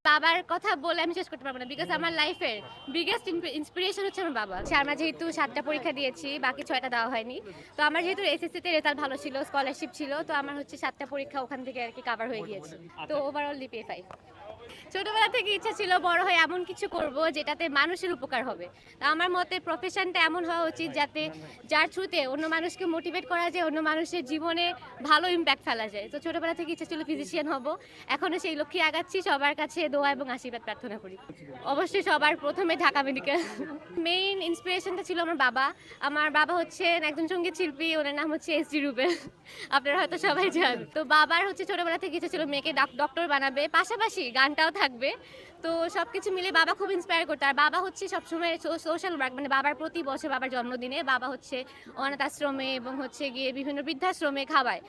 বাবার কথা বলে আমি শেষ করতে পারবো না, বিকজ আমার লাইফের বিগেস্ট ইন্সপিরেশন হচ্ছে আমার বাবা। আমরা যেহেতু 7টা পরীক্ষা দিয়েছি, বাকি 6টা দেওয়া হয়নি, তো আমার যেহেতু এসএসসিতে রেজাল্ট ভালো ছিল, স্কলারশিপ ছিল, তো আমার হচ্ছে 7টা পরীক্ষা ওখান থেকে আর কি কভার হয়ে গিয়েছে। তো ওভারঅল জিপিএ 5। ছোটবেলা থেকে ইচ্ছা ছিল বড় হয়ে এমন কিছু করব যেটাতে মানুষের উপকার হবে। তা আমার মতে প্রফেশনটা এমন হওয়া উচিত যাতে যার থ্রুতে অন্য মানুষকে মোটিভেট করা যায়, অন্য মানুষের জীবনে ভালো ইম্প্যাক্ট ফেলা যায়। তো ছোটবেলা থেকে ইচ্ছা ছিল ফিজিশিয়ান হব, এখনো সেই লক্ষ্যে আগাচ্ছি। সবার কাছে দোয়া এবং আশীর্বাদ প্রার্থনা করি। অবশ্যই সবার প্রথমে ঢাকা মেডিকেল। মেইন ইন্সপিরেশনটা ছিল আমার বাবা। আমার বাবা হচ্ছেন একজন সঙ্গীত শিল্পী, ওনার নাম হচ্ছে এস জি রুবেল, আপনারা হয়তো সবাই জানেন। তো বাবার হচ্ছে ছোটবেলা থেকে ইচ্ছা ছিল মেয়েকে ডক্টর বানাবে, পাশাপাশি গানটাও থাকবে। তো সবকিছু মিলে বাবা খুব ইন্সপায়ার করতো। আর বাবা হচ্ছে সবসময় সোশ্যাল ওয়ার্ক, মানে বাবার প্রতি বছর বাবার জন্মদিনে বাবা হচ্ছে অনাথ আশ্রমে এবং হচ্ছে গিয়ে বিভিন্ন বৃদ্ধাশ্রমে খাওয়ায়।